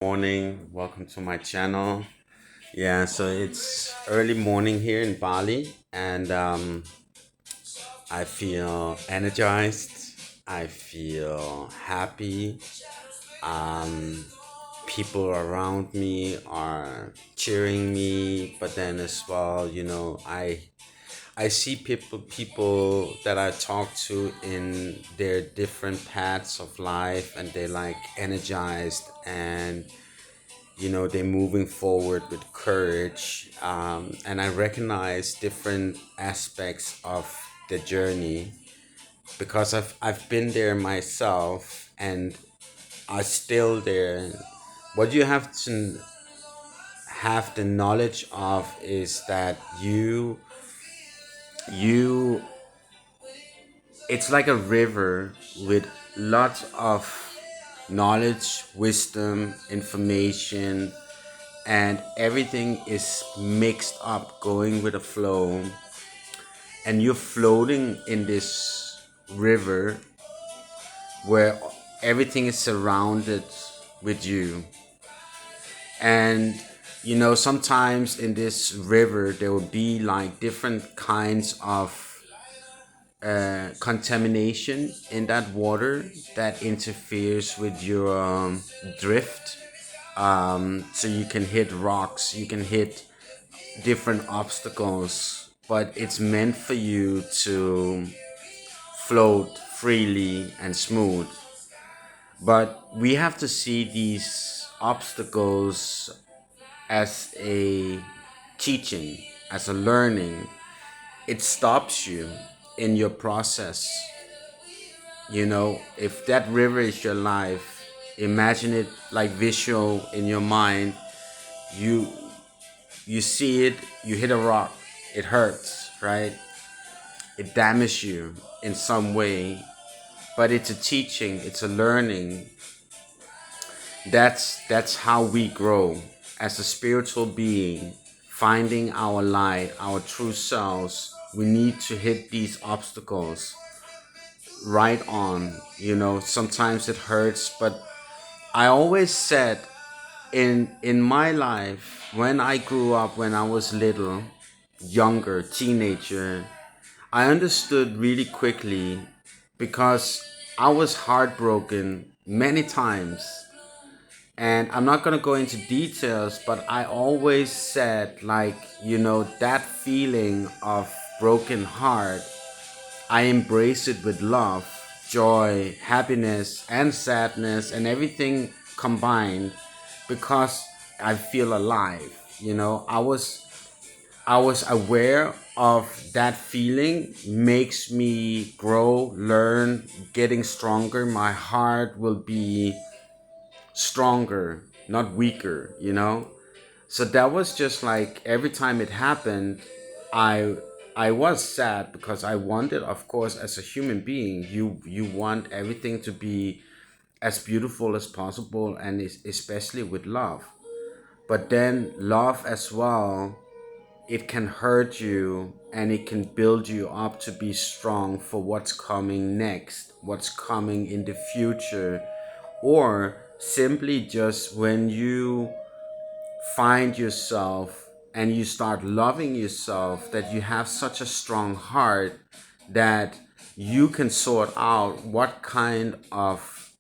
Morning, welcome to my channel. Yeah, so it's early morning here in Bali, and I feel energized. I feel happy. Um, People around me are cheering me, but then as well, I see people that I talk to in their different paths of life, and they're like energized, and they're moving forward with courage, and I recognize different aspects of the journey because I've been there myself, and are still there. What you have to have the knowledge of is that you it's like a river with lots of knowledge, wisdom, information, and everything is mixed up, going with a flow, and you're floating in this river where everything is surrounded with you. And sometimes in this river there will be like different kinds of contamination in that water that interferes with your drift. So you can hit rocks, you can hit different obstacles, but it's meant for you to float freely and smooth. But we have to see these obstacles as a teaching, as a learning. It stops you in your process. If that river is your life, imagine it like visual in your mind. You you see it, you hit a rock, it hurts, right? It damages you in some way, but it's a teaching, it's a learning. That's how we grow as a spiritual being, finding our light, our true selves. We need to hit these obstacles right on. Sometimes it hurts, but I always said, in my life, when I grew up, when I was little, younger, teenager, I understood really quickly because I was heartbroken many times. And I'm not going to go into details, but I always said, like, that feeling of broken heart, I embrace it with love, joy, happiness, and sadness, and everything combined, because I feel alive. I was aware of that feeling makes me grow, learn, getting stronger. My heart will be stronger, not weaker. So that was just like every time it happened, I I was sad because I wanted, of course, as a human being, you want everything to be as beautiful as possible, and especially with love. But then love as well, it can hurt you and it can build you up to be strong for what's coming next, what's coming in the future, or simply just when you find yourself and you start loving yourself, that you have such a strong heart that you can sort out what kind of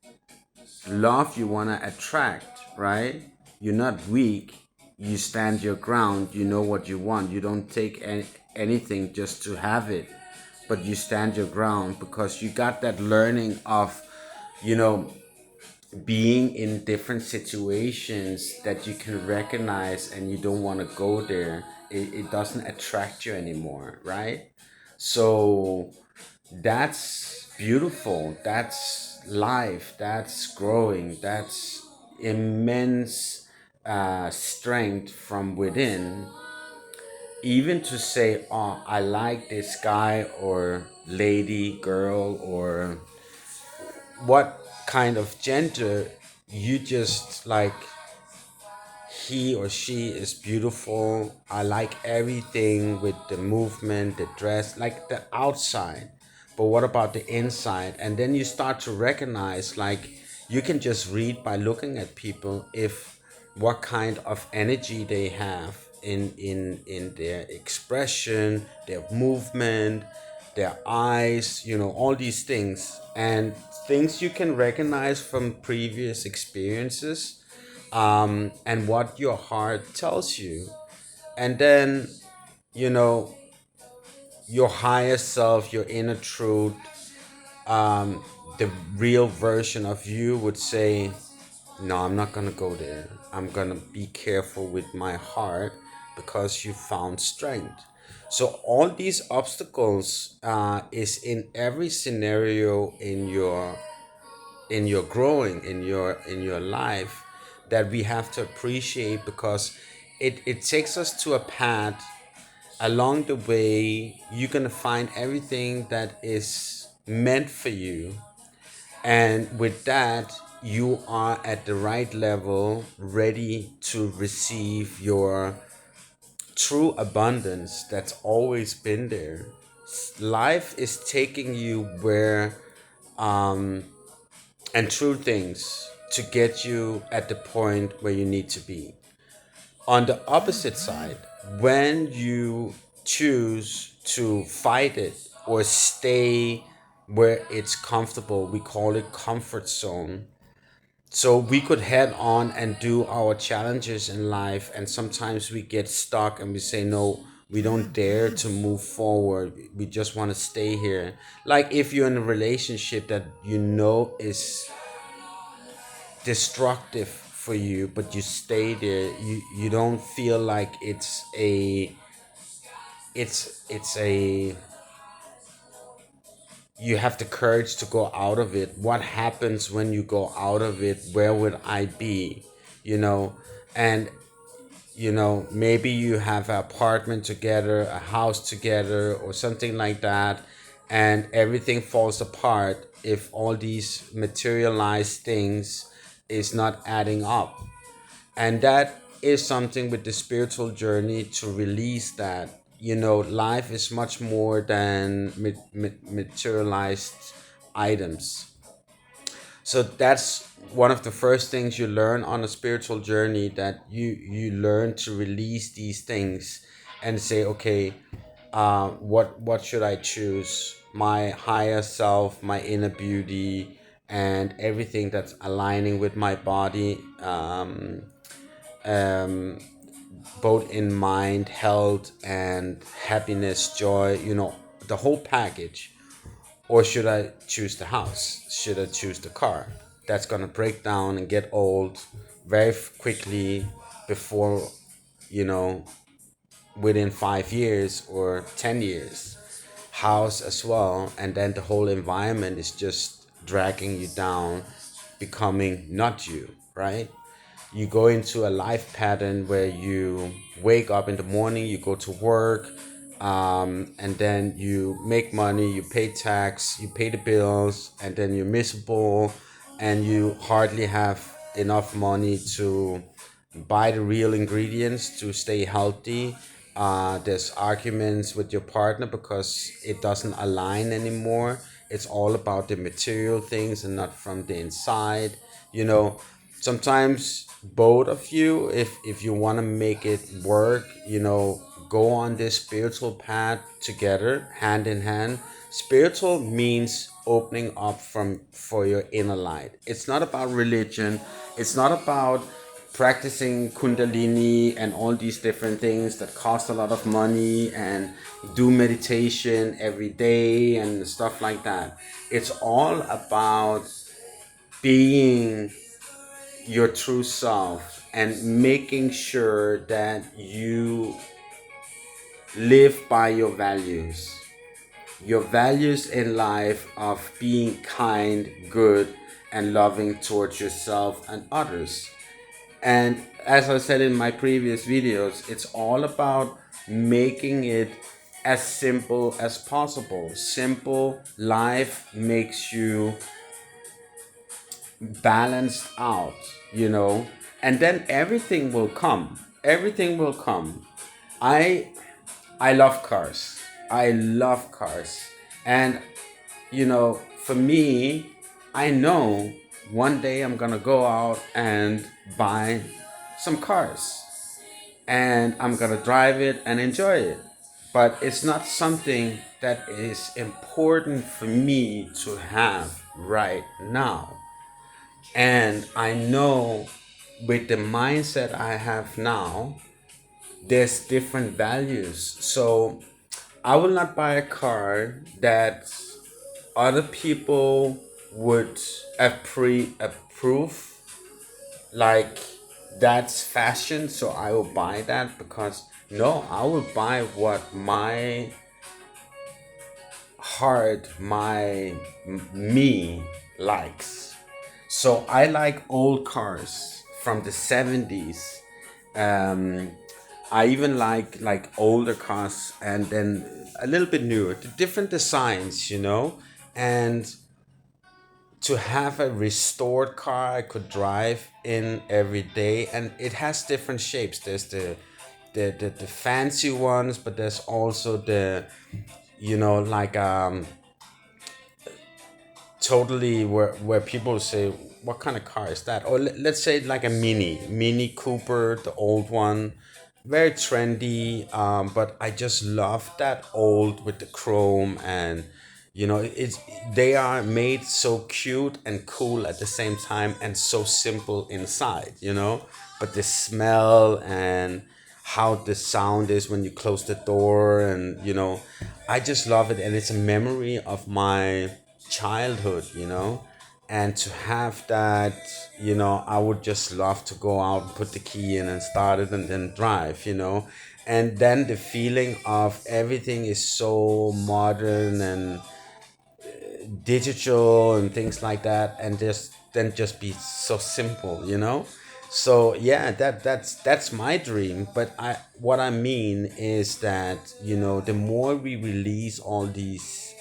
love you want to attract, right? You're not weak. You stand your ground. You know what you want. You don't take anything just to have it, but you stand your ground because you got that learning of, you know, being in different situations that you can recognize, and you don't want to go there. It doesn't attract you anymore, right? So that's beautiful. That's life. That's growing. That's immense strength from within. Even to say, oh, I like this guy or lady, girl, or what kind of gender, you just like, he or she is beautiful. I like everything with the movement, the dress, like the outside. But what about the inside? And then you start to recognize, like, You can just read by looking at people if what kind of energy they have in their expression, their movement, their eyes, all these things, and things you can recognize from previous experiences, and what your heart tells you. And then, you know your higher self, your inner truth, the real version of you would say, no, I'm not gonna go there. I'm gonna be careful with my heart, because you found strength. So all these obstacles is in every scenario in your growing in your life, that we have to appreciate, because it takes us to a path. Along the way, you're gonna find everything that is meant for you, and with that, you are at the right level, ready to receive your true abundance that's always been there. Life is taking you where, and through things to get you at the point where you need to be. On the opposite side, when you choose to fight it or stay where it's comfortable, we call it comfort zone. So we could head on and do our challenges in life, and sometimes we get stuck and we say, no, we don't dare to move forward. We just want to stay here. Like if you're in a relationship that is destructive for you, but you stay there, you don't feel like it's a you have the courage to go out of it. What happens when you go out of it? Where would I be? you know and maybe you have an apartment together, a house together, or something like that, and everything falls apart if all these materialized things is not adding up. And that is something with the spiritual journey, to release that. Life is much more than materialized items. So that's one of the first things you learn on a spiritual journey, that you learn to release these things and say, okay, what should I choose? My higher self, my inner beauty, and everything that's aligning with my body, um, both in mind, health, and happiness, joy, the whole package. Or should I choose the house? Should I choose the car? That's going to break down and get old very quickly, before, you know, within 5 years or 10 years. House as well. And then the whole environment is just dragging you down, becoming not you, right? You go into a life pattern where you wake up in the morning, you go to work, and then you make money, you pay tax, you pay the bills, and then you're miserable, and you hardly have enough money to buy the real ingredients to stay healthy. There's arguments with your partner because it doesn't align anymore. It's all about the material things and not from the inside. You know, sometimes both of you, if you want to make it work, go on this spiritual path together, hand in hand. Spiritual means opening up from for your inner light. It's not about religion. It's not about practicing kundalini and all these different things that cost a lot of money, and do meditation every day and stuff like that. It's all about being your true self and making sure that you live by your values in life of being kind, good, and loving towards yourself and others. And as I said in my previous videos, it's all about making it as simple as possible. Simple life makes you balanced out, and then everything will come. Everything will come. I I love cars. I love cars. And for me, I know one day I'm gonna go out and buy some cars, and I'm gonna drive it and enjoy it. But it's not something that is important for me to have right now. And I know with the mindset I have now, there's different values. So I will not buy a car that other people would approve, like that's fashion, so I will buy that. Because no, I will buy what my heart, me likes. So I like old cars from the 70s. um I even like older cars, and then a little bit newer, the different designs, and to have a restored car I could drive in every day. And it has different shapes. There's the fancy ones, but there's also the, like, totally, where people say, what kind of car is that? Or let's say like a Mini Cooper, the old one, very trendy. But I just love that old with the chrome. And it's they are made so cute and cool at the same time, and so simple inside. But the smell and how the sound is when you close the door, and I just love it. And it's a memory of my childhood. And to have that, I would just love to go out and put the key in and start it and then drive. And then the feeling of everything is so modern and digital and things like that, and just be so simple. So yeah, that's my dream. But what I mean is that, the more we release all these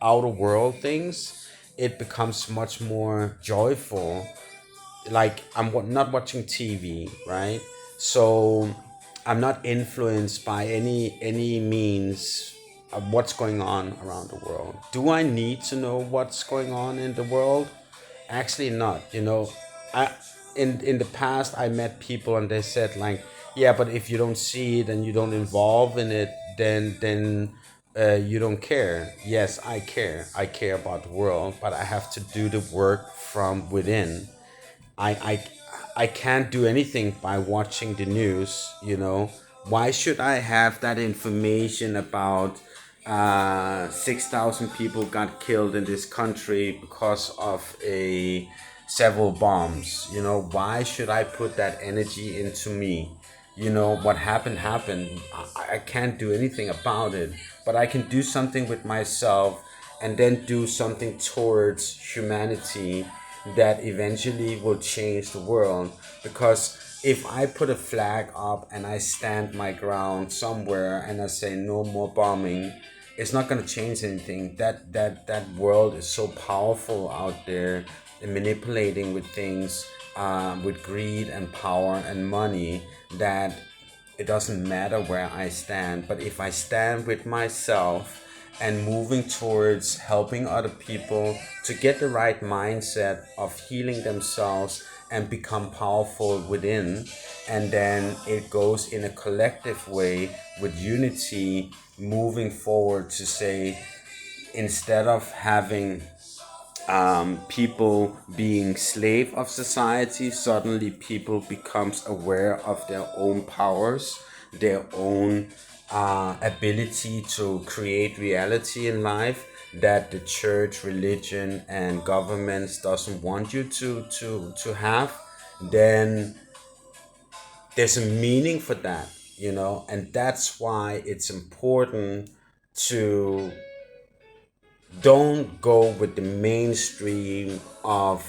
outer world things, it becomes much more joyful. Like, not watching TV, right? So I'm not influenced by any means of what's going on around the world. Do I need to know what's going on in the world? Actually, not. I in the past I met people and they said, like, yeah, but if you don't see it and you don't involve in it, then you don't care. Yes, I care. I care about the world, but I have to do the work from within. I, I, I can't do anything by watching the news. Why should I have that information about 6,000 people got killed in this country because of a several bombs? Why should I put that energy into me? What happened. I can't do anything about it, but I can do something with myself, and then do something towards humanity that eventually will change the world. Because if I put a flag up and I stand my ground somewhere and I say no more bombing, it's not going to change anything. That world is so powerful out there, and manipulating with things, with greed and power and money, that it doesn't matter where I stand. But if I stand with myself and moving towards helping other people to get the right mindset of healing themselves and become powerful within, and then it goes in a collective way with unity, moving forward to say, instead of having people being slave of society, suddenly people becomes aware of their own powers, their own ability to create reality in life, that the church, religion, and governments doesn't want you to have. Then there's a meaning for that. And that's why it's important to don't go with the mainstream of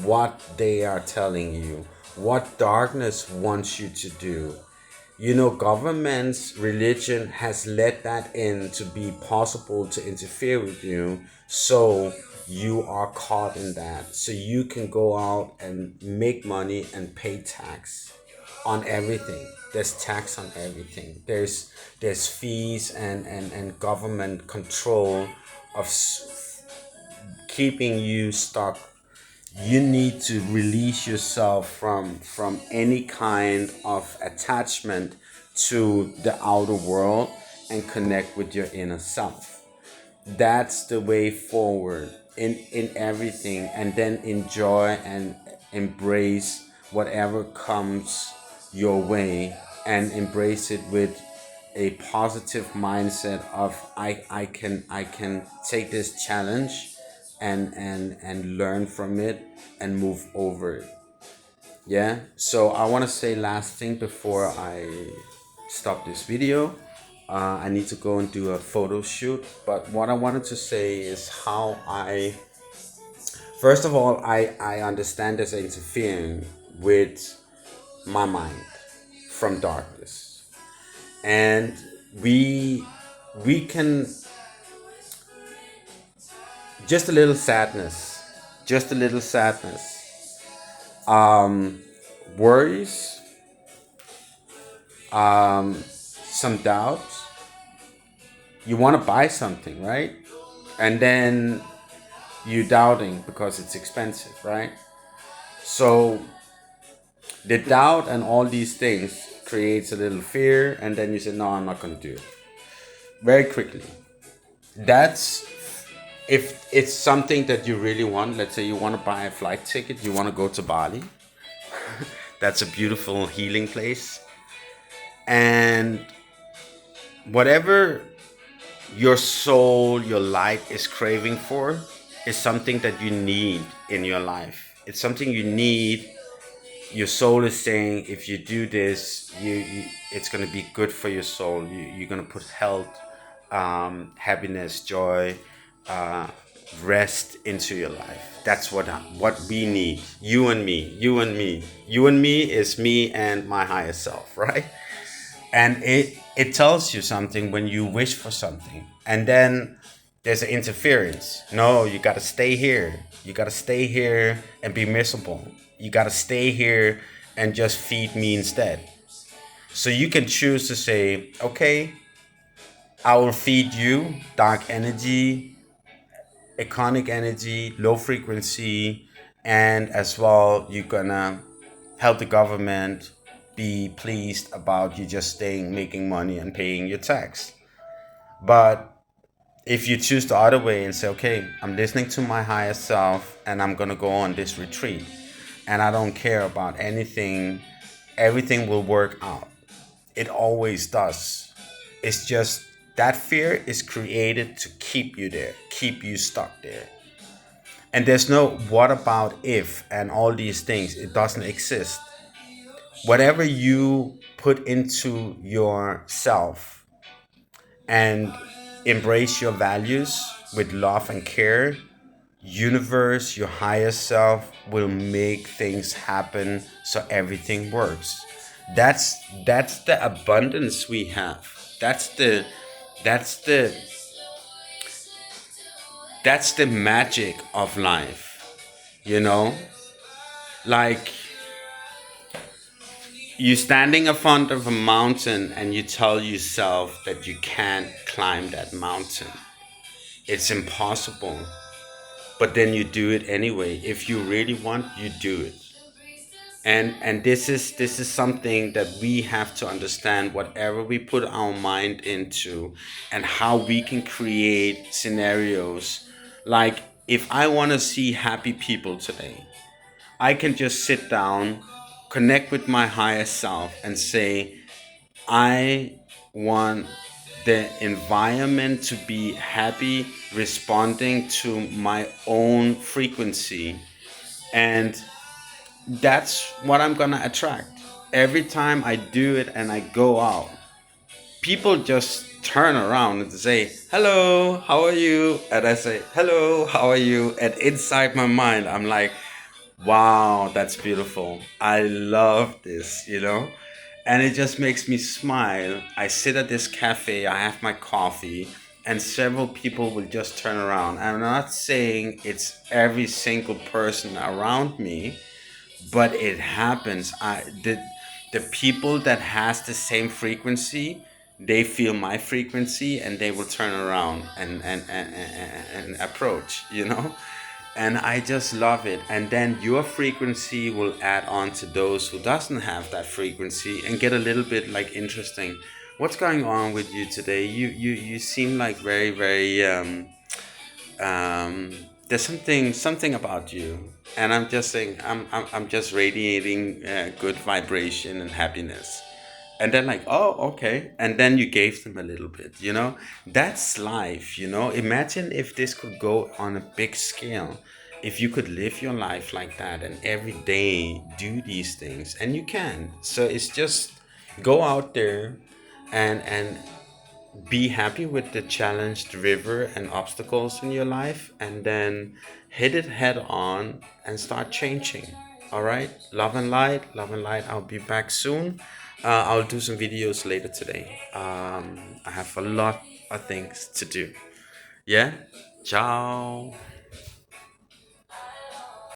what they are telling you, what darkness wants you to do. Governments, religion has let that in to be possible to interfere with you. So you are caught in that. So you can go out and make money and pay tax on everything. There's tax on everything. There's fees and government control of keeping you stuck. You need to release yourself from any kind of attachment to the outer world and connect with your inner self. That's the way forward in everything, and then enjoy and embrace whatever comes your way, and embrace it with a positive mindset of I can take this challenge and learn from it and move over it. Yeah, so I want to say last thing before I stop this video. I need to go and do a photo shoot, but what I wanted to say is how I first of all I understand this interfering with my mind from darkness, and we we can just a little sadness, just a little sadness, worries, some doubts. You want to buy something, right? And then you doubting because it's expensive, right? So the doubt and all these things creates a little fear, and then you say, no, I'm not going to do it very quickly. That's if it's something that you really want. Let's say you want to buy a flight ticket, you want to go to Bali. That's a beautiful healing place. And whatever your soul, your light is craving for is something that you need in your life. It's something you need. Your soul is saying, if you do this, it's going to be good for your soul. You're going to put health, happiness, joy, uh, rest into your life. That's what we need. You and me, you and me, you and me is me and my higher self, right? And it tells you something when you wish for something, and then there's an interference. No, you got to stay here. You got to stay here and be miserable. You got to stay here and just feed me instead. So you can choose to say, okay, I will feed you dark energy, iconic energy, low frequency, and as well, you're gonna help the government be pleased about you just staying, making money, and paying your tax. But if you choose the other way and say, okay, I'm listening to my higher self and I'm gonna go on this retreat and I don't care about anything, everything will work out. It always does. It's just that fear is created to keep you there, keep you stuck there. And there's no what about if and all these things. It doesn't exist. Whatever you put into yourself and embrace your values with love and care, universe, your higher self will make things happen so everything works. That's the abundance we have. That's the that's the magic of life, you know? Like you standing in front of a mountain and you tell yourself that you can't climb that mountain. It's impossible. But then you do it anyway. If you really want, you do it. And this is something that we have to understand, whatever we put our mind into, and how we can create scenarios. Like if I want to see happy people today, I can just sit down, connect with my higher self, and say, I want the environment to be happy, responding to my own frequency. And that's what I'm gonna attract. Every time I do it and I go out, people just turn around and say, hello, how are you? And I say, hello, how are you? And inside my mind, I'm like, wow, that's beautiful. I love this, you know? And it just makes me smile. I sit at this cafe, I have my coffee, and several people will just turn around. I'm not saying it's every single person around me, but it happens. The people that has the same frequency, they feel my frequency and they will turn around and approach, you know? and I just love it. And then your frequency will add on to those who doesn't have that frequency and get a little bit like interesting. What's going on with you today? You seem like very um, there's something about you, and I'm just saying I'm just radiating good vibration and happiness. And then like, oh, okay, and then you gave them a little bit, that's life. Imagine if this could go on a big scale, if you could live your life like that and every day do these things, and you can. So it's just go out there and be happy with the challenged river and obstacles in your life, and then hit it head on and start changing. All right, love and light, love and light. I'll be back soon. I'll do some videos later today. I have a lot of things to do. Yeah, ciao.